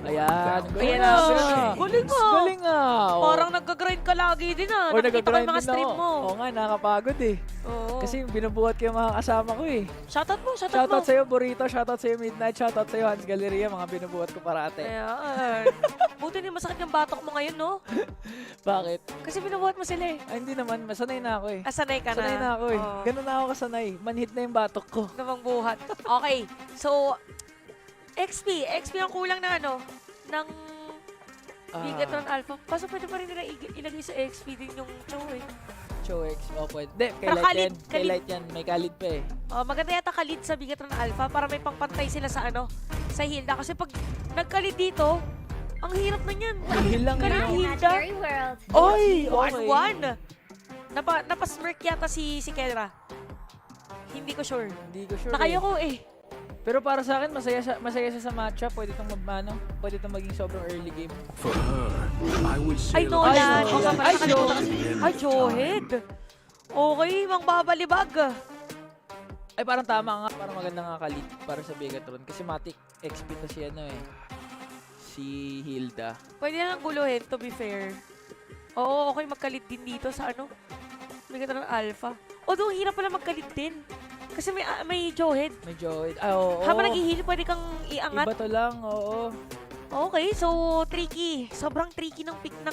Ayan. Ayan na. na. Galing nga. Galing nga. Oh. Parang nagka-grind ka lagi din ah. Or Nakikita ko yung mga nagka-grind stream din mo. ako. Oo nga, nakakapagod eh. Oo. Kasi binubuhat ko yung mga kasama ko eh. Shoutout mo, shoutout mo. Shoutout sa'yo, Burrito. Shoutout sa'yo, Midnight. Shoutout sa'yo, Hans Galleria. Mga binubuhat ko parate. Ayan. Buti din masakit yung batok mo ngayon, no? Bakit? Kasi binubuhat mo sila eh. Ay, hindi naman. Masanay na ako eh. Sanay ka na. Sanay na ako eh. Oo. Ganun na ako kasanay. Manhit na yung batok ko. Namang buhat. Okay, so, XP ang kulang na ano, ng Bigatron Alpha. Kaso pwede pa rin nila ilagay sa XP din yung Chow eh. Chow X. Oh, pwede. Hindi, kay Pero Light Khalid, yan. Kay Light yan. May Khalid pa eh. Maganda yata kalid sa Bigatron Alpha para may pangpantay sila sa ano, sa Hilda. Kasi pag nagkalid dito, ang hirap na niyan. Hil lang Kalid yun. Hilda. Very world. Oy! Okay. 1-1. Napasmirk yata si Kendra. Hindi ko sure. Hindi ko sure Nakayo eh. ko eh. Pero para sa akin, masaya siya sa matchup. Pwede itong pwede itong maging sobrang early game. For her, I would Ay, say Nolan. Ay, Oo nga pala, Ay, nakalimutan ko. Joe. Ay, Joehead. Okay, mang babalibag. Ay, parang tama nga. Parang maganda nga Khalid para sa Bigatron. Kasi Matic XP to si ano eh. Si Hilda. Pwede na lang guluhin, to be fair. Oo, okay magkalit din dito sa ano. Bigatron Alpha. Although, hirap pala magkalit din. Kasi may Joehead. Medyo, oo. Habang nag-heal, pwede kang iangat. Iba to lang, oo. Okay, so tricky. Sobrang tricky ng pick ng...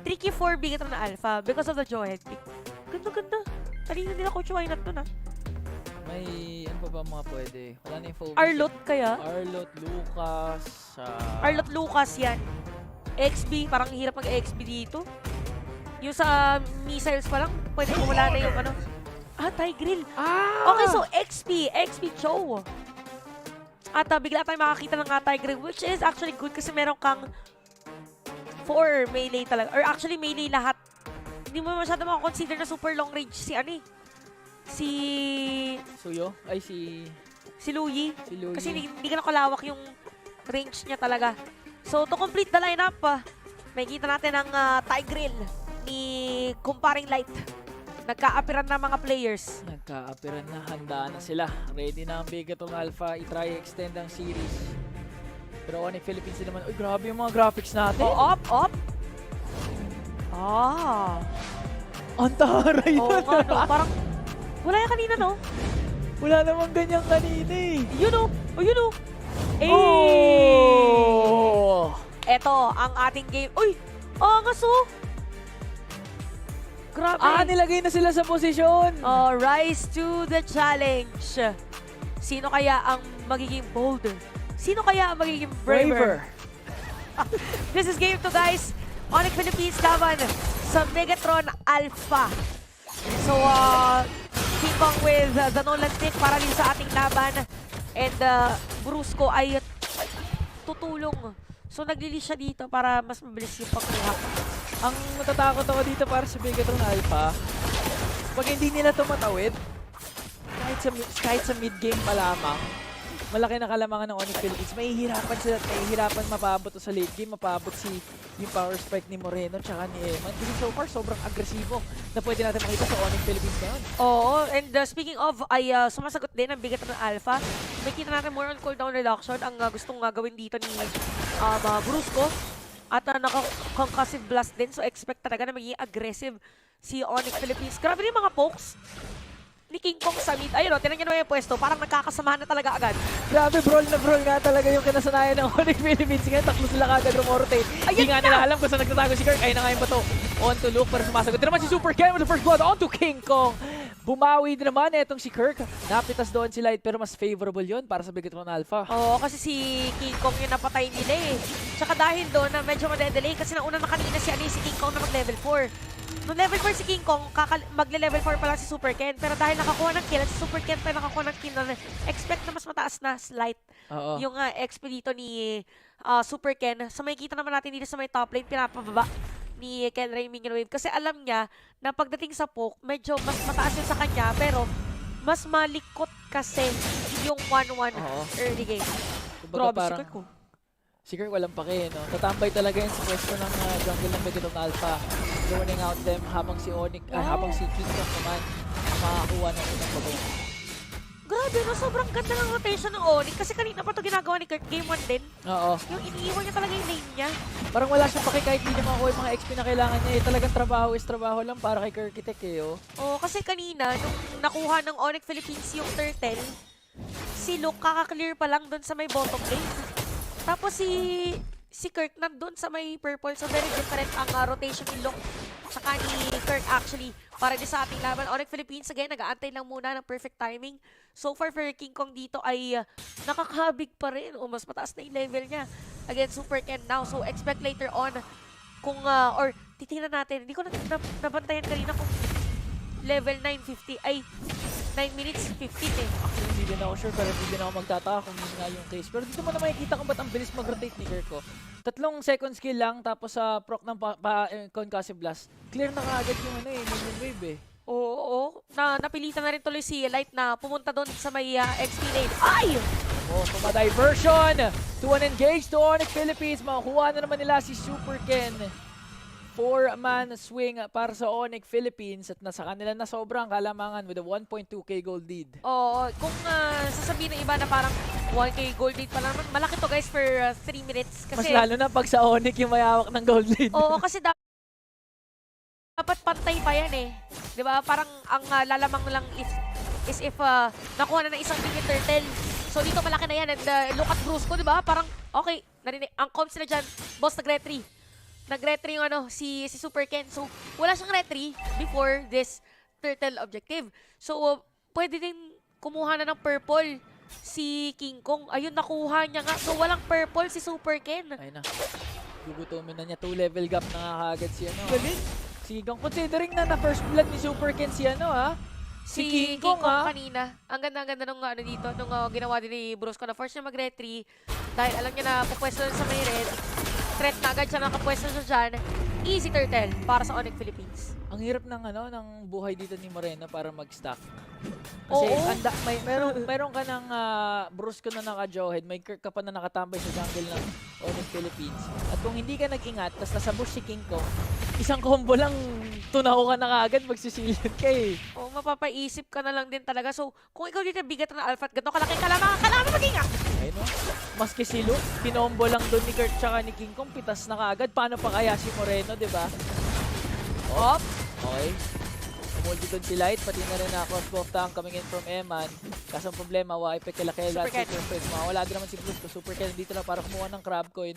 Tricky for Bigatron na Alpha because of the Joehead pick. Ganda-ganda. Talino nila Coach Wynat dun ah. May, ano pa ba mga pwede? Wala na yung focus. Arlot kaya? Arlot, Lucas, Arlot Lucas yan. XB, parang hirap mag-XB dito. Yung sa missiles pa lang, pwede kung wala na yung ano. Tigreal. Okay, so XP Chow. At bigla tayong makakita ng Tigreal, which is actually good kasi meron kang 4 melee talaga. Or actually, melee lahat. Hindi mo masyado makakonsider na super long range si ano eh. Suyo? Ay, si Louie. Louie. Kasi hindi ka nakalawak yung range niya talaga. So, to complete the lineup, may kita natin ang Tigreal ni Kumparing Light. Nagka-appearan na mga players. Nagka-appearan na, handa na sila. Ready na ang Bigatron Alpha. I-try extend ang series. Pero Onyx Philippines din naman. Uy, grabe yung mga graphics natin. Up. Ang taray Oo na. nga, no. Parang, wala yan kanina, no? Wala namang ganyan kanina eh. Yun, oh. Eh! Oh! Eto, ang ating game. Uy! Angas, oh! Grabe. Nilagay na sila sa posisyon. Rise to the challenge. Sino kaya ang magiging bolder? Sino kaya ang magiging braver? This is game 2, guys. Onyx Philippines laban sa Megatron Alpha. So, King Kong with the Nolan pick para din sa ating laban. And Brusco ay tutulong. So, nag-release siya dito para mas mabilis yung pagkuha. Ang natatakot ako dito para sa Bigatron Alpha, pag hindi nila ito matawid, kahit sa mid-game pa lamang, malaki na kalamangan ng Onyx Philippines. Mahihirapan sila at mahihirapan mapabot sa late game, mapabot yung power spike ni Moreno tsaka ni Eman. Kasi so far, sobrang agresibo na pwede natin makita sa Onyx Philippines ngayon. Oo, and speaking of, ay sumasagot din ang Bigatron Alpha. May kita natin more on cooldown reduction ang gustong gawin dito ni Brusco. At naka-concussive blast din, so expect talaga na magiging aggressive si Onyx Philippines. Grabe din mga pokes ni King Kong sa mid. Ayun o, tinan nyo naman yung pwesto. Parang nagkakasamahan na talaga agad. Grabe, brawl na brawl nga talaga yung kinasanayan ng Onyx Philippines. Ngayon, takbo sila kagad rumorotate. Hindi nga nila alam kung saan nagtatago si Kirk. Ayun na nga yung bato. On to Luke, pero sumasagot din naman si Super Ken with the first blood. On to King Kong. Bumawi din naman etong si Kirk. Napitas doon si Light, pero mas favorable yun para sa Bigatron Alpha. Oo, kasi si King Kong yung napatay nila eh. Tsaka dahil doon na medyo madedelay kasi nauna na kanina si King Kong na mag-level 4. Nung level 4 si King Kong, magle-level 4 pa lang si Super Ken. Pero dahil nakakuha ng kill, si Super Ken pa nakakuha ng kill na expect na mas mataas na slight yung XP dito ni Super Ken. So may kita naman natin dito sa may top lane, pinapababa ni Kendra yung minion wave. Kasi alam niya na pagdating sa poke, medyo mas mataas yun sa kanya. Pero mas malikot kasi yung 1-1 early game. Grabe si Kirk ko. Si Kirk walang pake, no? Tatambay talaga yun sa pwesto ng jungle ng Bigatron Alpha. Running out them habang si Onyx, habang si King Kong naman makakuha ng unang pagong. Grabe, no? Sobrang ganda ng rotation ng Onyx. Kasi kanina pa ito ginagawa ni Kirk. Game 1 din. Oo. Yung iniiwan niya talaga yung lane niya. Parang wala siyang paki kahit hindi niya makuha yung mga XP na kailangan niya. Talagang trabaho is trabaho lang para kay Kirkitek eh. Oh. Oo, kasi kanina, nung nakuha ng Onyx Philippines yung turtle, si Luke kaka-clear pa lang doon sa may bottom lane. Tapos si Kirk nandun sa may purple. So very different ang rotation ni Luke tsaka ni Kirk actually para din sa ating laban. Onyx Philippines again, nag-aantay lang muna ng perfect timing. So far for King Kong dito ay nakakahabig pa rin. O mas mataas na yung level niya. Again, Super Ken now. So expect later on kung, or titingnan natin. Hindi ko nabantayan kanina kung level 950, ay 9 minutes 15 eh. Actually, hindi din ako sure pero hindi din ako magtataka kung yun nga yung case. Pero dito mo na makikita kung ba't ang bilis mag-rotate ni Kirko. 3 second skill lang tapos sa proc ng concussive blast. Clear na kaagad yung ano eh, minion wave eh. Oo. Napilitan na rin tuloy si Light na pumunta doon sa may XP lane. Ay! Oh, puma-diversion! 2-1 engage to Onyx Philippines. Makukuha na naman nila si Super Ken. 4-man swing para sa Onyx Philippines at nasa kanila na sobrang kalamangan with a 1.2k gold lead. Oo. Kung sasabihin ng iba na parang 1k gold lead pa lang naman, malaki to guys for 3 minutes. Mas Kasi, lalo na pag sa Onyx yung mayawak ng gold lead. oo, kasi dapat pantay pa yan eh. 'Di ba? Parang ang lalamang lang is if nakuha na ng isang bigit turtle. So dito malaki na yan and look at Brusco, 'di ba? Parang okay, narinig ang comms na diyan, boss nag-retry. Nag-retry yung si Super Ken. So wala siyang retry before this turtle objective. So pwede din kumuha na ng purple si King Kong. Ayun, nakuha niya nga. So walang purple si Super Ken. Ayun na. Gugutumin na niya 2 level gap na nga kaagad si ano. Galing. Si King Kong, considering na first blood ni Super Ken si ano ha? Si King Kong ha? Kanina. Ang ganda-ganda nung dito, nung ginawa din ni Brusco na force niya mag-retry dahil alam niya na pupwesto sa may red. Threat na agad siya nakapwesto siya dyan. Easy turtle para sa Onyx Philippines. Ang hirap ng ano ng buhay dito ni Moreno para mag-stack. Kasi Oo. meron ka ng Brusco na naka-jawhead, may Kirk ka pa na nakatambay sa jungle ng Onyx Philippines. At kung hindi ka nag-ingat, tas nasa bush si King Kong, isang combo lang tunaw ka na kaagad, magsisilid ka eh. O mapapaisip ka na lang din talaga. So kung ikaw dito bigat na alpha at gano'n kalaki kalamangan, kailangan mo mag-ingat! Ayun no? Maski si Luke, pinombo lang doon ni Kirk tsaka ni King Kong, pitas na kaagad. Paano pa kaya si Moreno, di ba? Op! Okay. Umuldi doon si Light, pati na rin na crossbow of tank coming in from Eman. Kaso ang problema, wipe kila Super Ken. Super Friends. Mawala din naman si Bruce ko. Super Ken dito lang para kumuha ng crab coin.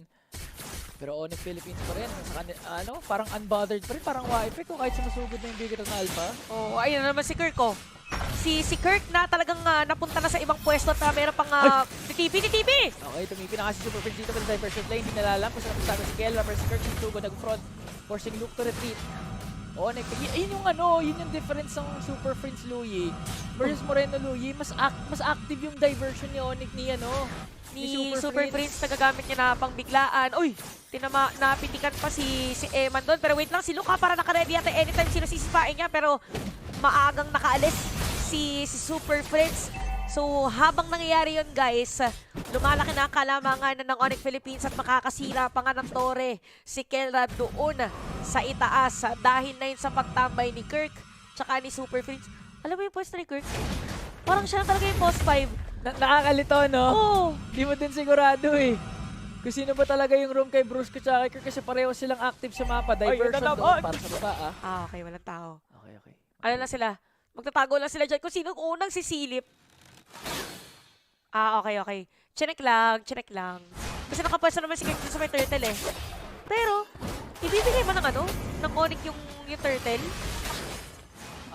Pero Onyx Philippines pa rin. Sa ano, parang unbothered pa rin. Parang wipe ko kahit sumusugod na yung bigger ng Alpha. Oh, ayun na naman si Kirk oh. Si Kirk na talagang napunta na sa ibang pwesto at meron pang TP! Okay, tumipi na kasi Super Friends dito with the diversion lane. Hindi nalalam kung saan napunta si Kelra versus Kirk. Sintugo nag-front, forcing Luke to retreat. Onyx, yun yung ano, yun yung difference ng Super Friends Louie versus Moreno Louie. Mas active yung diversion ni Onyx ni ano, Ni Super Prince nagagamit niya na pang biglaan. Uy! Napitikan pa si Eman doon. Pero wait lang, si Luke para naka-ready yata anytime sino sisipain niya. Pero maagang nakaalis si Super Prince. So habang nangyayari yun guys, lumalaki na ang kalamangan ng Onyx Philippines at makakasira pa nga ng tore si Kelra doon sa itaas. Dahil na yun sa pagtambay ni Kirk tsaka ni Super Prince. Alam mo yung pwesto ni Kirk? Parang siya na talaga yung post 5. Nakakalito, no? Oo! Di mo din sigurado eh. Kung sino ba talaga yung room kay Brusco tsaka kay Kirk kasi pareho silang active sa mapa. Diversion doon para sa baba ah. Okay, walang tao. Okay. Ano na sila? Magtatago lang sila dyan kung sino unang sisilip. Okay. Chinek lang. Kasi nakapwesto naman si Kirk sa may turtle eh. Pero, ibibigay mo ng ano? Ng Onyx yung turtle?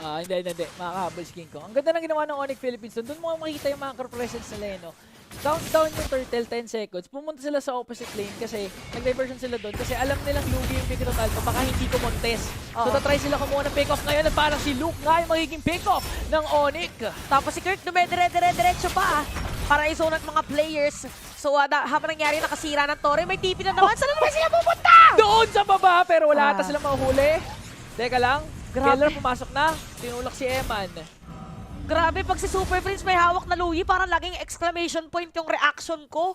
Hindi. Makakahabol si King Kong. Ang ganda ng ginawa ng Onyx Philippines doon. Doon mo makikita yung macro presence nila eh, no? Countdown yung turtle, 10 seconds. Pumunta sila sa opposite lane kasi nag-diversion sila doon kasi alam nilang lugi yung pick of alpha baka hindi kumontes. So, tatry sila kumuha ng pick-off ngayon at parang si Luke nga yung magiging pick-off ng Onyx. Tapos si Kirk dumedire-diretso pa para i-zone at mga players. So, habang nangyari nakasira ng tore, may TP na naman. Saan naman sila pupunta? Doon sa baba pero wala ata silang mahuhuli. Teka lang. Grabe. Keller pumasok na. Tinulak si Eman. Grabe, pag si Super Prince may hawak na Louie, parang laging exclamation point yung reaction ko.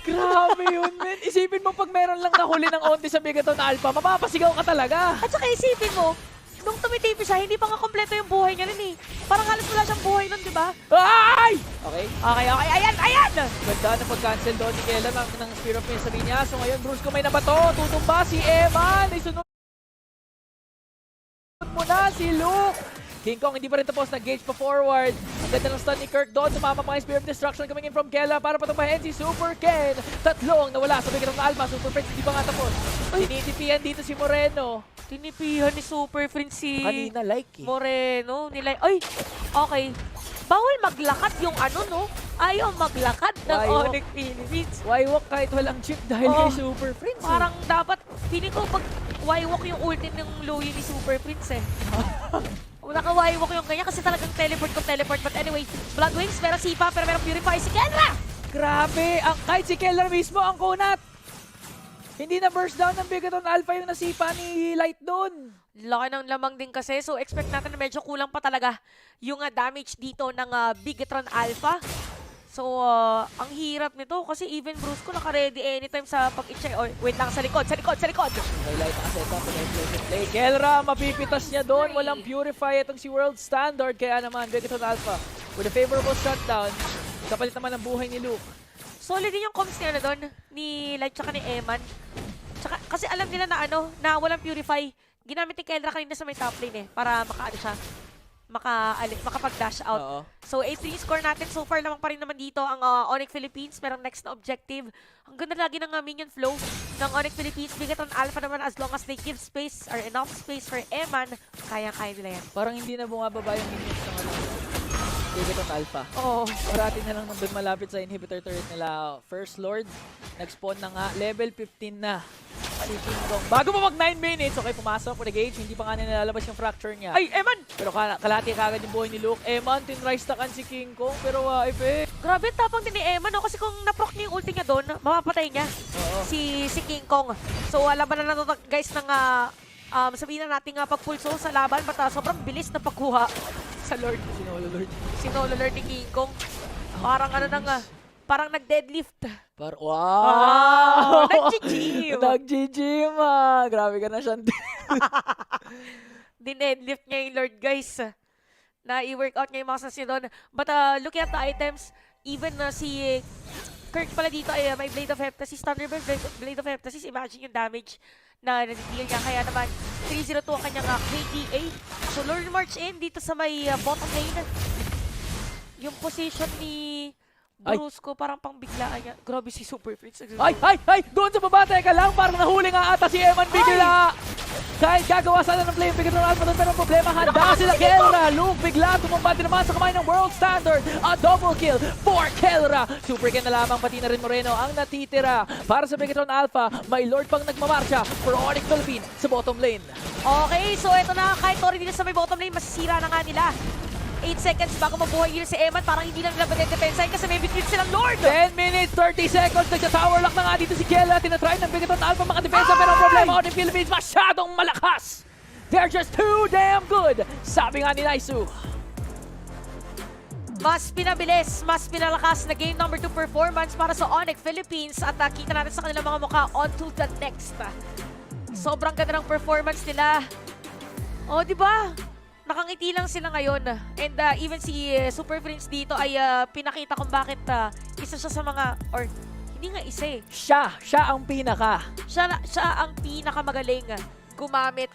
Grabe yun, men. Isipin mo pag meron lang nahuli ng onti sa Bigaton na Alpha, mapapasigaw ka talaga. At saka isipin mo, nung tumitipi siya, hindi pa nga kompleto yung buhay niya rin eh. Parang halos wala siyang buhay nun, di ba? Ay! Okay. Okay, ayan! Ganda na pag-cancel doon ni Kela ng Spear of Mist. Sabi niya, so ngayon Bruce kung may nabato, tutumba si Eman. Isunod mo na si Luke. King Kong hindi pa rin tapos, nag-gauge pa forward. Ang ganda ng stun ni Kirk doon, sumama pa ang Spear of Destruction coming in from Kela para patumbahin si Super Ken. Tatlong nawala sa bigyan ng Alma, Super Friends hindi pa nga tapos. Tinitipian dito si Moreno. Tinipihan ni Super Friends si Kanina like eh. Moreno. Ay, okay. Bawal maglakad yung ano, no? Ayaw maglakad ng Ayaw. Onyx Philippines. Why walk kahit walang chip dahil Oh. kay Super Friends? Parang dapat, feeling ko pag Y-walk yung ulti ng Louie ni Super Prince eh. Naka-Y-walk yung ganyan kasi talagang teleport. But anyway, Blood Wings, meron sipa, pero meron Purify si Kenra! Grabe! Kahit si Keller mismo ang kunat! Hindi na burst down ng Bigaton Alpha yung nasipa ni Light doon. Laki ng lamang din kasi, so expect natin na medyo kulang pa talaga yung damage dito ng Bigatron Alpha. So, ang hirap nito kasi even Bruce ko naka-ready anytime sa pag-i-check. Oh, wait lang, sa likod! May Light ang setup, may implemented play. Kelra, mapipitas niya doon. Walang Purify itong si World Standard. Kaya naman, Bigaton Alpha with a favorable shutdown. Kapalit naman ang buhay ni Luke. Solid din yung comms niya na doon, ni Light tsaka ni Eman. Tsaka, kasi alam nila na na walang Purify. Ginamit ni Kendra kanina sa may top lane para siya, makapag-dash out. Oo. So, 8-3 score natin. So far lamang pa rin naman dito ang Onyx Philippines. Merong next na objective. Ang ganda lagi ng minion flow ng Onyx Philippines. Bigaton Alpha naman as long as they give space or enough space for Eman, kaya-kaya nila yan. Parang hindi na bumababa yung minions ng Bigaton Alpha. Oo. Parati na lang nandun malapit sa inhibitor turret nila. First Lord, nag-spawn na nga. Level 15 na. Si King Kong. Bago pa mag 9 minutes, okay, pumasok for the gate. Hindi pa nga nilalabas yung fracture niya. Ay, Eman! Pero kalahati kagad yung buhay ni Luke. Eman, tinrise takan si King Kong. Pero effect. Grabe, tapang din ni Eman, no? Kasi kung naproc niya yung ulti niya doon, mapapatay niya Oo. si King Kong. So, laban na to guys ng sabihin na natin pagpulso sa laban, but sobrang bilis na pagkuha sa Lord. Sinolo Lord. Sinolo Lord ni King Kong. Parang parang nag-deadlift. Wow! Nag-GG! Nag-GG, grabe ka na, Shanti. Dinedlift niya yung Lord, guys. Na i-workout niya yung mga sasya doon. But looking at the items, even si Kirk pala dito ay may Blade of Heptasis, Thunderbird, Blade of Heptasis. Imagine yung damage na na-deal niya. Kaya naman, 302 ang kanyang KDA. So, Lord March in dito sa may bottom lane. Yung position ni Bruce ko, parang pangbiglaan niya. Grabe si Super Prince. Ay! Doon sa baba, teka lang. Parang nahuli nga ata si Eman bigla. Kahit gagawa sana ng play, Bigaton Alpha doon, pero ang problema, handa sila Kelra. Luke bigla, tumumba din naman sa kamay ng World Standard. A double kill for Kelra. Super Ken na lamang, pati na rin Moreno ang natitira. Para sa Bigaton Alpha, may Lord pang nagmamarcha for Onyx Philippines sa bottom lane. Okay, so eto na, kahit Tori din sa may bottom lane, masisira na nga nila. 8 seconds bago mabuhay here si Eman, parang hindi lang nila depensa kasi may between silang Lord. 10 minutes, 30 seconds, nagsa-tower lock na nga dito si Kelra. Tinatry ng Bigaton Alpha makadepensa, pero ang problema Onyx Philippines masyadong malakas. They're just too damn good, sabi nga ni Naisu. Mas pinabilis, mas pinalakas na game number 2 performance para sa Onyx Philippines at kita natin sa kanilang mga mukha on to the next. Sobrang ganda ng performance nila. Oh, di ba? Nakangiti lang sila ngayon. And even si Super Prince dito ay pinakita kung bakit isa siya sa mga, or hindi nga isa eh. Siya ang pinaka. Siya ang pinakamagaling gumamit